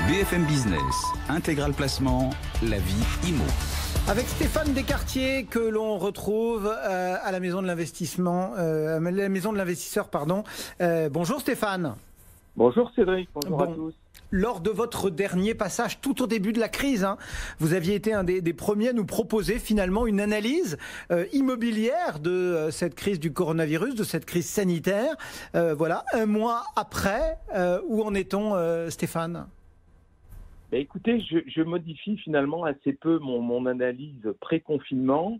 BFM Business, Intégral Placement, la vie IMO. Avec Stéphane Descartiers que l'on retrouve à la maison de l'investissement, la maison de l'investisseur, pardon. Bonjour Stéphane. Bonjour Cédric, bonjour à tous. Lors de votre dernier passage, tout au début de la crise, vous aviez été un des premiers à nous proposer finalement une analyse immobilière de cette crise du coronavirus, de cette crise sanitaire. Voilà, un mois après, où en est-on, Stéphane ? Écoutez, je modifie finalement assez peu mon analyse pré-confinement,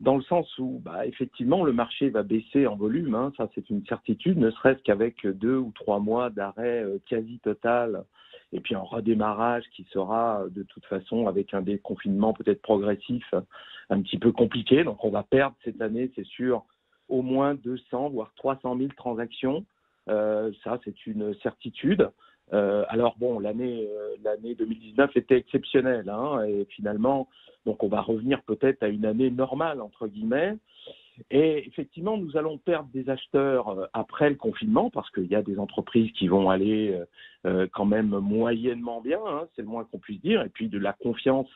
dans le sens où effectivement le marché va baisser en volume, ça c'est une certitude, ne serait-ce qu'avec 2 ou 3 mois d'arrêt quasi total, et puis un redémarrage qui sera de toute façon avec un déconfinement peut-être progressif un petit peu compliqué. Donc on va perdre cette année, c'est sûr, au moins 200 voire 300 000 transactions, ça c'est une certitude. Alors bon, l'année 2019 était exceptionnelle, et finalement, donc on va revenir peut-être à une année normale entre guillemets. Et effectivement, nous allons perdre des acheteurs après le confinement parce qu'il y a des entreprises qui vont aller quand même moyennement bien, c'est le moins qu'on puisse dire, et puis de la confiance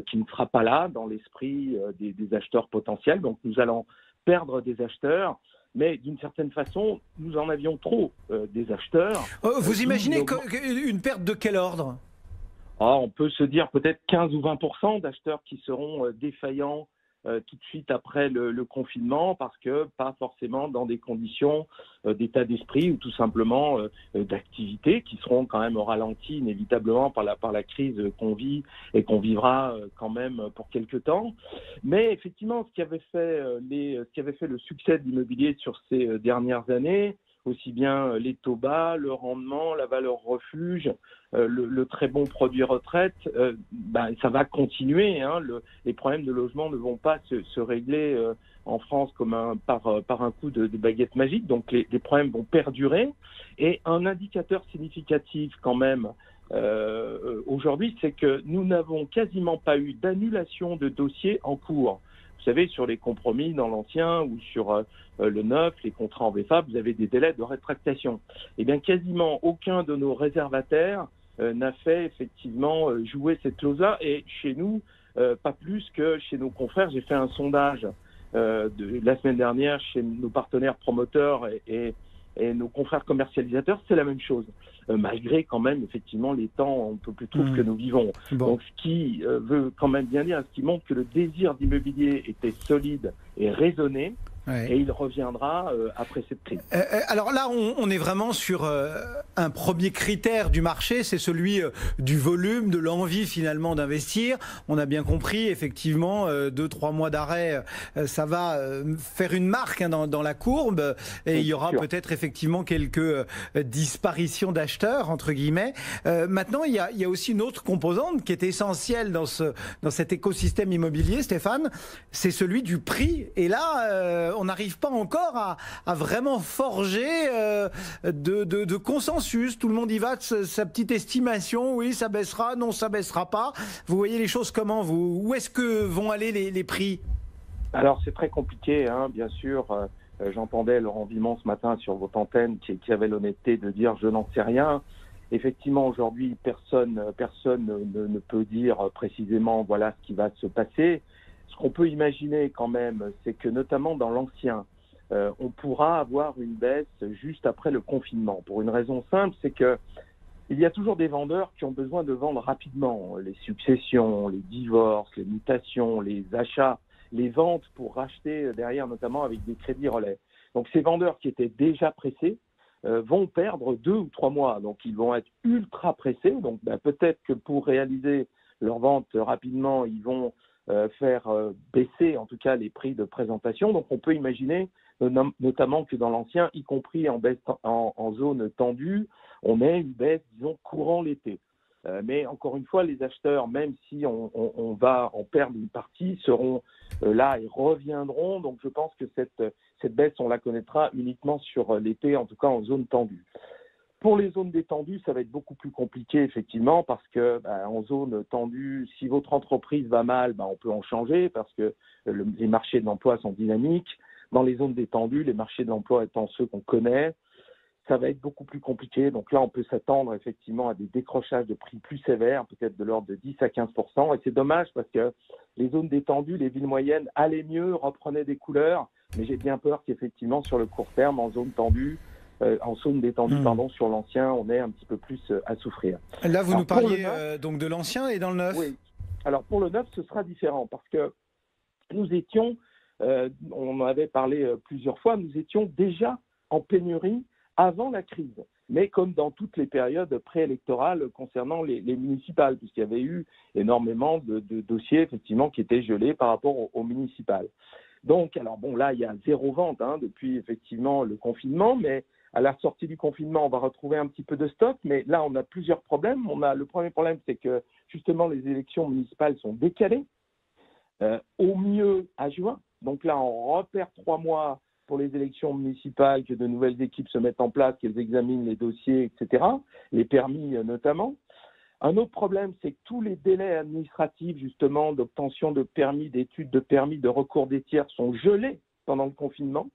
qui ne sera pas là dans l'esprit des acheteurs potentiels. Donc nous allons perdre des acheteurs. Mais d'une certaine façon, nous en avions trop des acheteurs. Vous imaginez une perte de quel ordre ? On peut se dire peut-être 15 ou 20% d'acheteurs qui seront défaillants tout de suite après le confinement, parce que pas forcément dans des conditions d'état d'esprit ou tout simplement d'activité qui seront quand même ralenties inévitablement par la crise qu'on vit et qu'on vivra quand même pour quelque temps. Mais effectivement, ce qui avait fait le succès de l'immobilier sur ces dernières années, aussi bien les taux bas, le rendement, la valeur refuge, le très bon produit retraite, ça va continuer. Les problèmes de logement ne vont pas se régler en France comme par un coup de baguette magique. Donc les problèmes vont perdurer. Et un indicateur significatif quand même aujourd'hui, c'est que nous n'avons quasiment pas eu d'annulation de dossiers en cours. Vous savez, sur les compromis dans l'ancien ou sur le neuf, les contrats en VFA, vous avez des délais de rétractation. Eh bien, quasiment aucun de nos réservataires n'a fait effectivement jouer cette clause-là. Et chez nous, pas plus que chez nos confrères. J'ai fait un sondage la semaine dernière chez nos partenaires promoteurs et nos confrères commercialisateurs, c'est la même chose, malgré quand même effectivement les temps un peu plus troubles que nous vivons. Bon. Donc ce qui veut quand même bien dire, ce qui montre que le désir d'immobilier était solide et raisonné. Ouais. Et il reviendra après cette crise. Alors là, on est vraiment sur un premier critère du marché, c'est celui du volume, de l'envie finalement d'investir. On a bien compris, effectivement, 2-3 mois d'arrêt, ça va faire une marque dans la courbe, et il y aura peut-être effectivement quelques disparitions d'acheteurs, entre guillemets. Maintenant, il y a aussi une autre composante qui est essentielle dans cet écosystème immobilier, Stéphane, c'est celui du prix. Et là, on n'arrive pas encore à vraiment forger de consensus. Tout le monde y va de sa petite estimation. Oui, ça baissera, non, ça baissera pas. Vous voyez les choses comment, vous ? Où est-ce que vont aller les prix ? Alors, c'est très compliqué, bien sûr. J'entendais Laurent Vimont ce matin sur votre antenne qui avait l'honnêteté de dire « je n'en sais rien ». Effectivement, aujourd'hui, personne ne peut dire précisément voilà ce qui va se passer. Ce qu'on peut imaginer quand même, c'est que notamment dans l'ancien, on pourra avoir une baisse juste après le confinement. Pour une raison simple, c'est que il y a toujours des vendeurs qui ont besoin de vendre rapidement. Les successions, les divorces, les mutations, les achats, les ventes pour racheter derrière, notamment avec des crédits relais. Donc ces vendeurs qui étaient déjà pressés vont perdre 2 ou 3 mois. Donc ils vont être ultra pressés. Donc peut-être que pour réaliser leur vente rapidement, ils vont faire baisser en tout cas les prix de présentation. Donc on peut imaginer notamment que dans l'ancien, y compris en zone tendue, on ait une baisse, disons, courant l'été. Mais encore une fois, les acheteurs, même si on va en perdre une partie, seront là et reviendront. Donc je pense que cette baisse, on la connaîtra uniquement sur l'été, en tout cas en zone tendue. Pour les zones détendues, ça va être beaucoup plus compliqué, effectivement, parce que en zone tendue, si votre entreprise va mal, on peut en changer, parce que les marchés de l'emploi sont dynamiques. Dans les zones détendues, les marchés de l'emploi étant ceux qu'on connaît, ça va être beaucoup plus compliqué. Donc là, on peut s'attendre effectivement à des décrochages de prix plus sévères, peut-être de l'ordre de 10 à 15%. Et c'est dommage parce que les zones détendues, les villes moyennes allaient mieux, reprenaient des couleurs. Mais j'ai bien peur qu'effectivement, sur le court terme, en zone détendue, sur l'ancien, on ait un petit peu plus à souffrir. Là, vous nous parliez donc de l'ancien et dans le neuf. Oui. Alors pour le neuf, ce sera différent parce que nous étions, on en avait parlé plusieurs fois, nous étions déjà en pénurie avant la crise, mais comme dans toutes les périodes préélectorales concernant les municipales, puisqu'il y avait eu énormément de dossiers effectivement qui étaient gelés par rapport aux municipales. Donc, alors bon, là, il y a zéro vente depuis effectivement le confinement, mais à la sortie du confinement, on va retrouver un petit peu de stock, mais là, on a plusieurs problèmes. Le premier problème, c'est que justement, les élections municipales sont décalées, au mieux à juin. Donc là, on repère 3 mois pour les élections municipales, que de nouvelles équipes se mettent en place, qu'elles examinent les dossiers, etc., les permis notamment. Un autre problème, c'est que tous les délais administratifs, justement, d'obtention de permis, d'études de permis, de recours des tiers sont gelés pendant le confinement.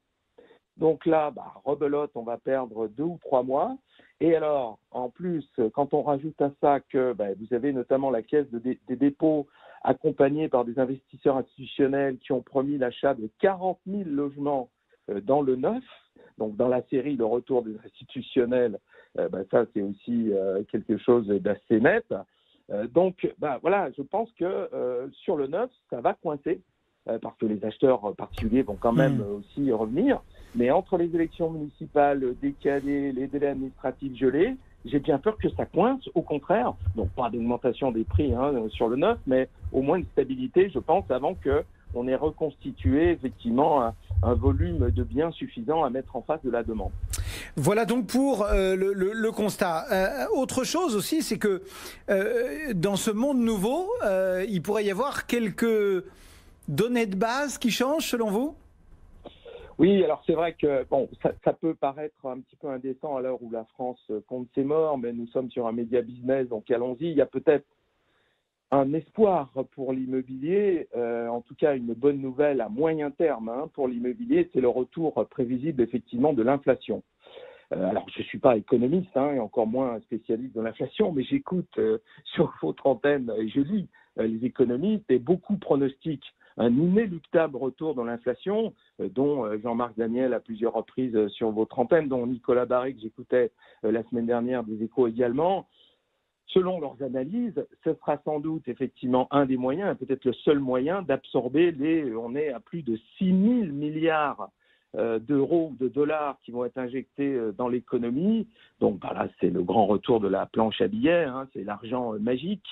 Donc là, rebelote, on va perdre 2 ou 3 mois. Et alors, en plus, quand on rajoute à ça que vous avez notamment la Caisse des dépôts accompagnée par des investisseurs institutionnels qui ont promis l'achat de 40 000 logements dans le neuf, donc dans la série le retour des institutionnels, ça c'est aussi quelque chose d'assez net. Donc voilà, je pense que sur le neuf, ça va coincer parce que les acheteurs particuliers vont quand même aussi revenir. Mais entre les élections municipales décalées, les délais administratifs gelés, j'ai bien peur que ça coince, au contraire. Donc pas d'augmentation des prix sur le neuf, mais au moins une stabilité, je pense, avant qu'on ait reconstitué effectivement un volume de biens suffisant à mettre en face de la demande. Voilà donc pour le constat. Autre chose aussi, c'est que dans ce monde nouveau, il pourrait y avoir quelques données de base qui changent selon vous ? Oui, alors c'est vrai que ça peut paraître un petit peu indécent à l'heure où la France compte ses morts, mais nous sommes sur un média business, donc allons-y. Il y a peut-être un espoir pour l'immobilier, en tout cas une bonne nouvelle à moyen terme pour l'immobilier, c'est le retour prévisible effectivement de l'inflation. Alors je ne suis pas économiste et encore moins spécialiste de l'inflation, mais j'écoute sur votre antenne et je lis les économistes et beaucoup pronostiquent un inéluctable retour dans l'inflation, dont Jean-Marc Daniel à plusieurs reprises sur votre antenne, dont Nicolas Barré que j'écoutais la semaine dernière des Échos également. Selon leurs analyses, ce sera sans doute effectivement un des moyens, peut-être le seul moyen d'absorber on est à plus de 6 000 milliards d'euros ou de dollars qui vont être injectés dans l'économie. Donc là, c'est le grand retour de la planche à billets, c'est l'argent magique.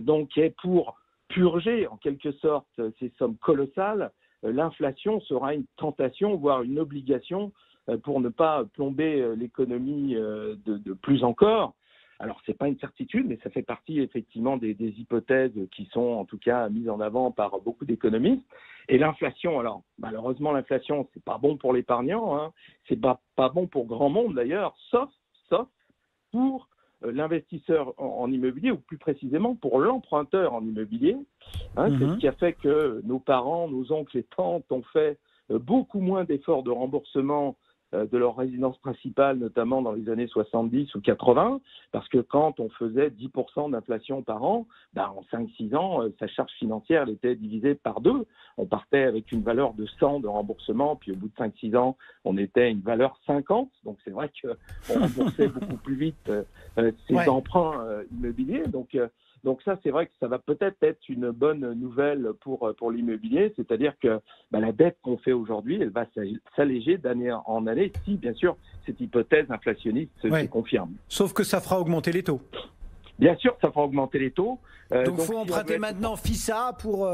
Donc pour purger en quelque sorte ces sommes colossales, l'inflation sera une tentation, voire une obligation pour ne pas plomber l'économie de plus encore. Alors, ce n'est pas une certitude, mais ça fait partie effectivement des hypothèses qui sont en tout cas mises en avant par beaucoup d'économistes. Et l'inflation, alors malheureusement l'inflation, c'est pas bon pour l'épargnant, c'est pas bon pour grand monde d'ailleurs, sauf pour l'investisseur en immobilier, ou plus précisément pour l'emprunteur en immobilier. C'est ce qui a fait que nos parents, nos oncles et tantes ont fait beaucoup moins d'efforts de remboursement de leur résidence principale, notamment dans les années 70 ou 80, parce que quand on faisait 10% d'inflation par an, en 5-6 ans, sa charge financière elle était divisée par 2. On partait avec une valeur de 100 de remboursement, puis au bout de 5-6 ans, on était à une valeur 50. Donc c'est vrai qu'on remboursait beaucoup plus vite ses emprunts immobiliers. Donc ça, c'est vrai que ça va peut-être être une bonne nouvelle pour l'immobilier, c'est-à-dire que la dette qu'on fait aujourd'hui, elle va s'alléger d'année en année, si bien sûr cette hypothèse inflationniste se confirme. Sauf que ça fera augmenter les taux. Bien sûr, ça fera augmenter les taux. Donc il faut emprunter maintenant FISA pour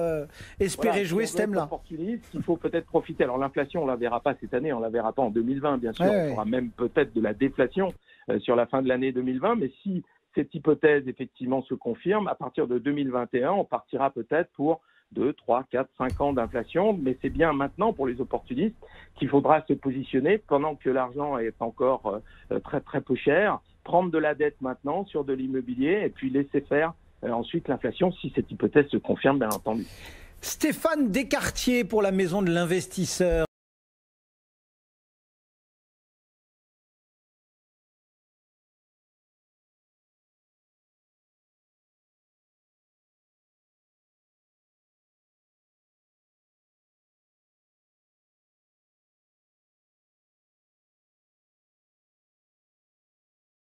espérer jouer ce thème-là. Il faut peut-être profiter. Alors l'inflation, on ne la verra pas cette année, on ne la verra pas en 2020, bien sûr. On aura même peut-être de la déflation sur la fin de l'année 2020, mais si cette hypothèse, effectivement, se confirme, à partir de 2021, on partira peut-être pour 2, 3, 4, 5 ans d'inflation, mais c'est bien maintenant pour les opportunistes qu'il faudra se positionner pendant que l'argent est encore très très peu cher, prendre de la dette maintenant sur de l'immobilier et puis laisser faire ensuite l'inflation si cette hypothèse se confirme, bien entendu. Stéphane Descartier pour la Maison de l'Investisseur.